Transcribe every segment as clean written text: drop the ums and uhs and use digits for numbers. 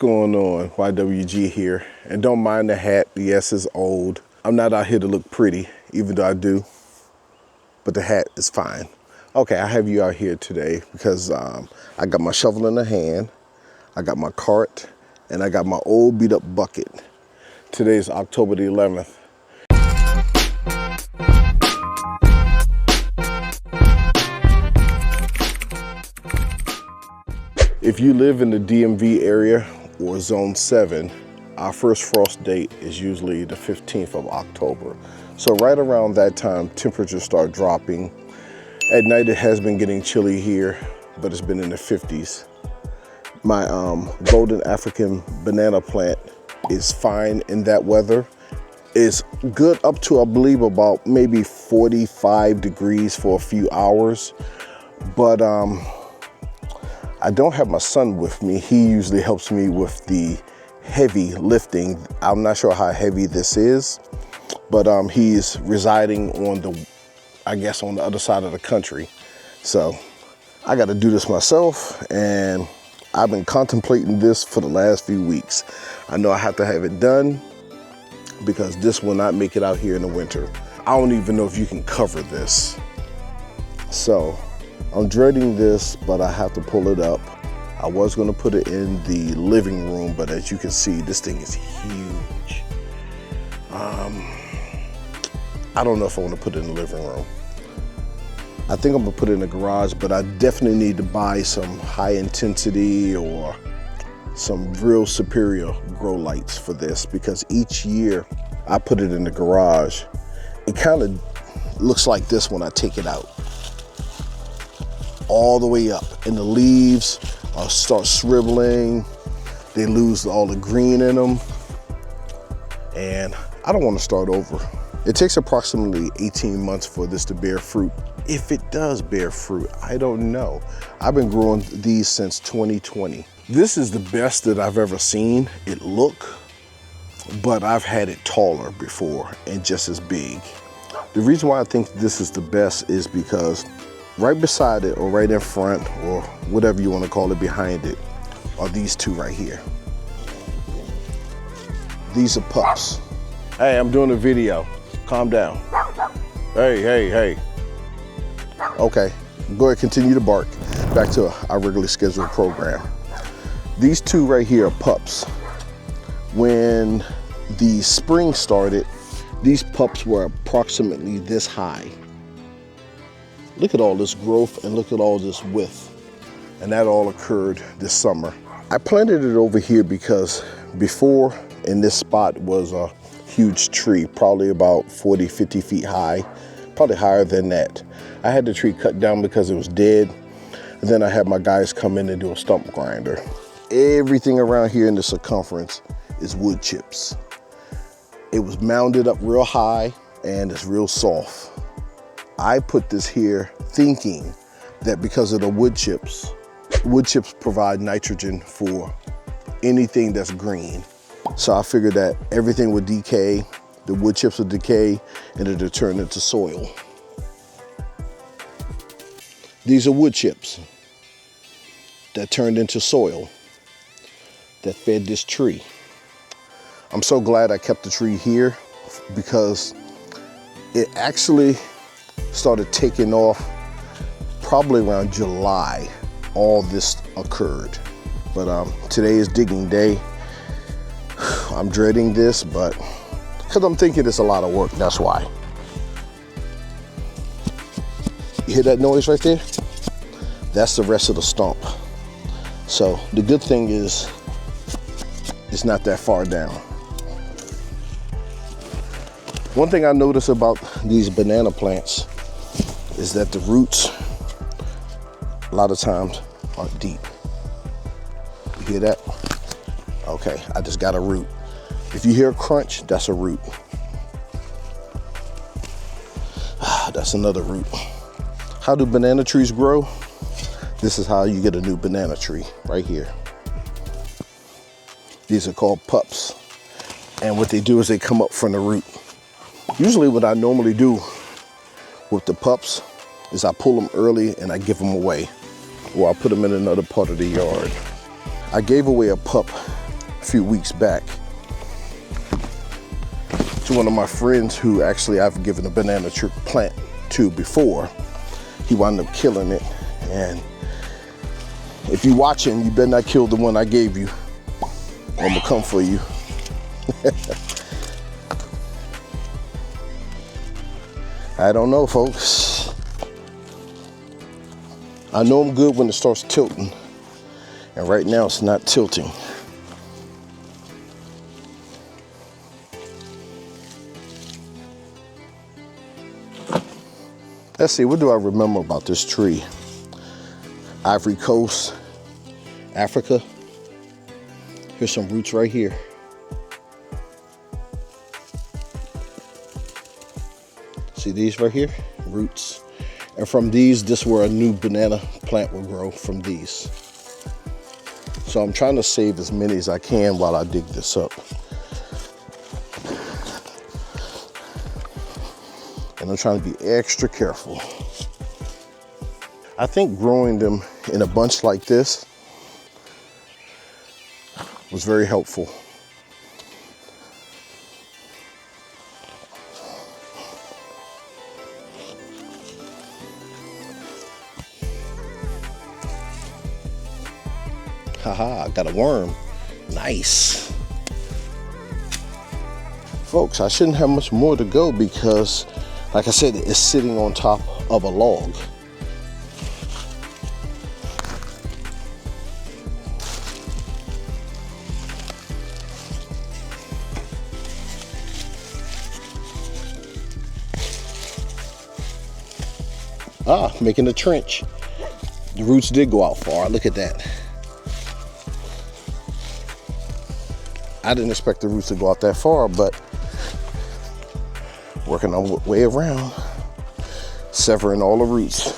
Going on? YWG here, and don't mind the hat. Yes, it's old. I'm not out here to look pretty, even though I do, but the hat is fine. Okay, I have you out here today because I got my shovel in the hand, I got my cart, and I got my old beat up bucket. Today's October the 11th. If you live in the DMV area or Zone 7, our first frost date is usually the 15th of October. So right around that time, temperatures start dropping. At night, it has been getting chilly here, but it's been in the 50s. My golden African banana plant is fine in that weather. It's good up to, I believe, about maybe 45 degrees for a few hours. But I don't have my son with me. He usually helps me with the heavy lifting. I'm not sure how heavy this is, but he's residing on the, I guess, on the other side of the country. So I got to do this myself, and I've been contemplating this for the last few weeks. I know I have to have it done because this will not make it out here in the winter. I don't even know if you can cover this. So I'm dreading this, but I have to pull it up. I was gonna put it in the living room, but as you can see, this thing is huge. I don't know if I wanna put it in the living room. I think I'm gonna put it in the garage, but I definitely need to buy some high intensity or some real superior grow lights for this, because each year I put it in the garage. It kind of looks like this when I take it out. All the way up, and the leaves start shriveling. They lose all the green in them, and I don't want to start over. It takes approximately 18 months for this to bear fruit. If it does bear fruit, I don't know. I've been growing these since 2020. This is the best that I've ever seen it look, but I've had it taller before and just as big. The reason why I think this is the best is because right beside it, or right in front, or whatever you want to call it, behind it, are these two right here. These are pups. Hey, I'm doing a video. Calm down. Hey. Okay, go ahead, continue to bark. Back to our regularly scheduled program. These two right here are pups. When the spring started, these pups were approximately this high. Look at all this growth and look at all this width. And that all occurred this summer. I planted it over here because before, in this spot was a huge tree, probably about 40, 50 feet high, probably higher than that. I had the tree cut down because it was dead. And then I had my guys come in and do a stump grinder. Everything around here in the circumference is wood chips. It was mounded up real high and it's real soft. I put this here thinking that because of the wood chips provide nitrogen for anything that's green. So I figured that everything would decay, the wood chips would decay, and it would turn into soil. These are wood chips that turned into soil that fed this tree. I'm so glad I kept the tree here because it actually started taking off probably around July. All this occurred, but today is digging day. I'm dreading this, but because I'm thinking it's a lot of work, that's why. You hear that noise right there? That's the rest of the stump. So the good thing is it's not that far down. One thing I notice about these banana plants is that the roots a lot of times are deep. You hear that? Okay, I just got a root. If you hear a crunch, that's a root. That's another root. How do banana trees grow? This is how you get a new banana tree, right here. These are called pups. And what they do is they come up from the root. Usually what I normally do with the pups is I pull them early and I give them away, or I put them in another part of the yard. I gave away a pup a few weeks back to one of my friends who actually I've given a banana plant to before. He wound up killing it, and if you're watching, you better not kill the one I gave you. I'm gonna come for you. I don't know, folks. I know I'm good when it starts tilting, and right now it's not tilting. Let's see, what do I remember about this tree? Ivory Coast, Africa. Here's some roots right here. See these right here? Roots. And from these, this is where a new banana plant will grow, from these. So I'm trying to save as many as I can while I dig this up. And I'm trying to be extra careful. I think growing them in a bunch like this was very helpful. Haha, I got a worm. Nice. Folks, I shouldn't have much more to go because, like I said, it's sitting on top of a log. Ah, making a trench. The roots did go out far. Look at that. I didn't expect the roots to go out that far, but working our way around, severing all the roots.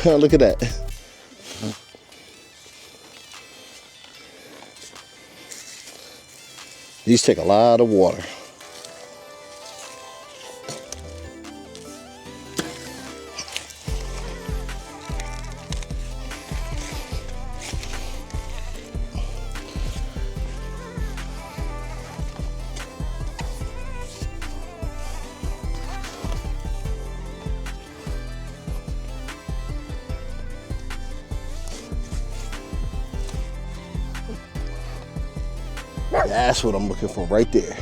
Look at that. These take a lot of water. That's what I'm looking for right there.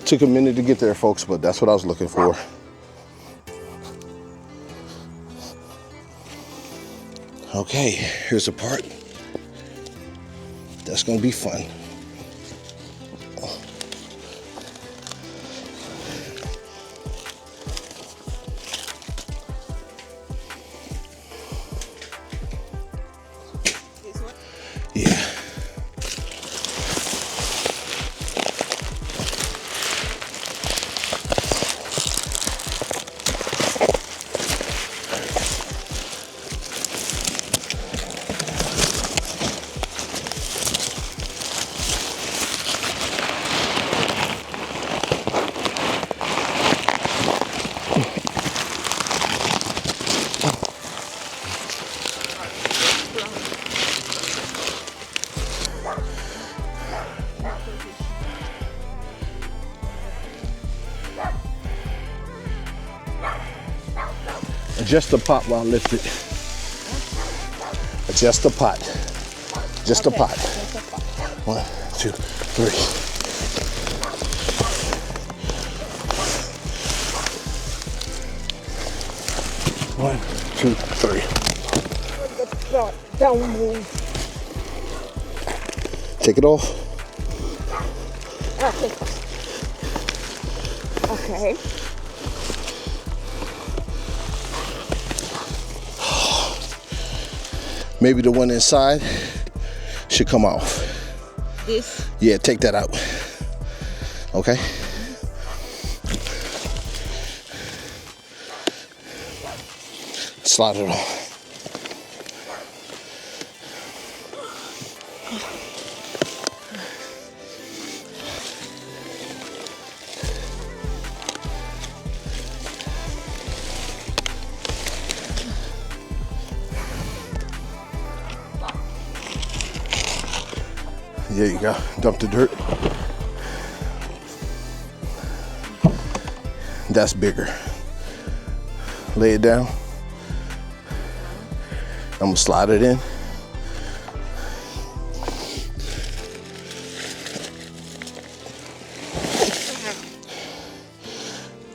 Took a minute to get there, folks, but that's what I was looking for. Okay, here's a part that's gonna be fun. Yeah. Adjust the pot while I lift it. Adjust the pot. Just a pot. 1, 2, 3. One, two, three. Don't move. Take it off. Okay. Maybe the one inside should come off. This? Yeah, take that out. Okay? Slide it on. There you go, dump the dirt. That's bigger. Lay it down. I'm gonna slide it in.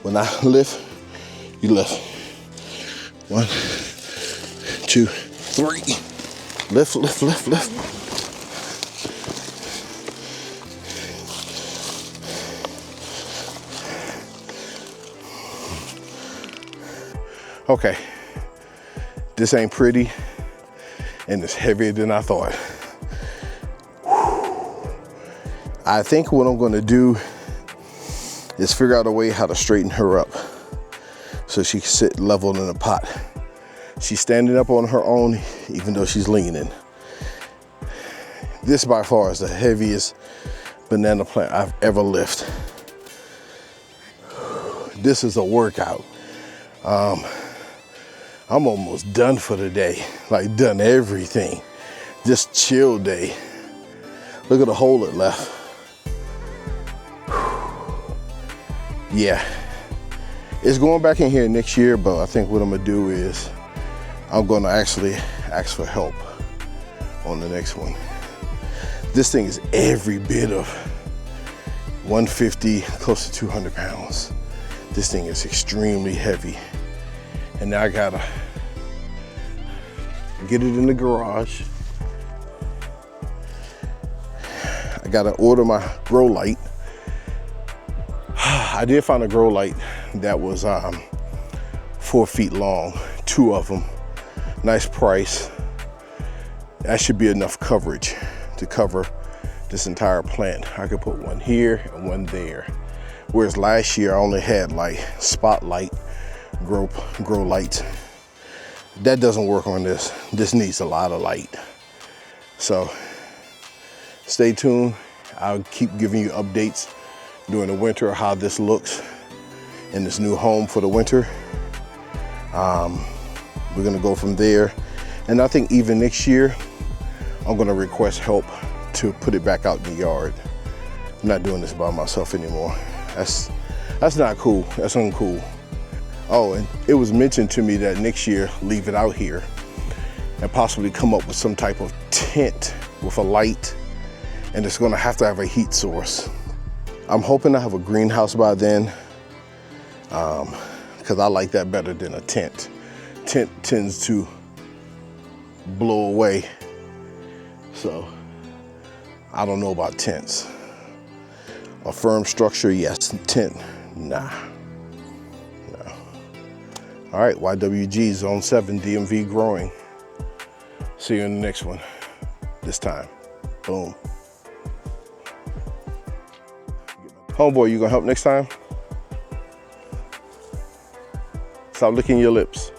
When I lift, you lift. 1, 2, 3. Lift, lift, lift, lift. Okay, this ain't pretty and it's heavier than I thought. I think what I'm gonna do is figure out a way how to straighten her up so she can sit level in the pot. She's standing up on her own even though she's leaning. This by far is the heaviest banana plant I've ever lifted. This is a workout. I'm almost done for the day, like done everything. Just chill day. Look at the hole it left. Yeah, it's going back in here next year, but I think what I'm gonna do is I'm gonna actually ask for help on the next one. This thing is every bit of 150, close to 200 pounds. This thing is extremely heavy. And now I gotta get it in the garage. I gotta order my grow light. I did find a grow light that was 4 feet long, 2 of them. Nice price. That should be enough coverage to cover this entire plant. I could put one here and one there. Whereas last year I only had like spotlight grow lights. That doesn't work on this. This needs a lot of light. So stay tuned. I'll keep giving you updates during the winter how this looks in this new home for the winter. We're gonna go from there. And I think even next year, I'm gonna request help to put it back out in the yard. I'm not doing this by myself anymore. That's not cool, that's uncool. Oh, and it was mentioned to me that next year, leave it out here and possibly come up with some type of tent with a light, and it's gonna have to have a heat source. I'm hoping to have a greenhouse by then, because I like that better than a tent. Tent tends to blow away, so I don't know about tents. A firm structure, yes. Tent, nah. No. All right, YWG Zone 7 DMV growing. See you in the next one. This time, boom. Homeboy, you gonna help next time? Stop licking your lips.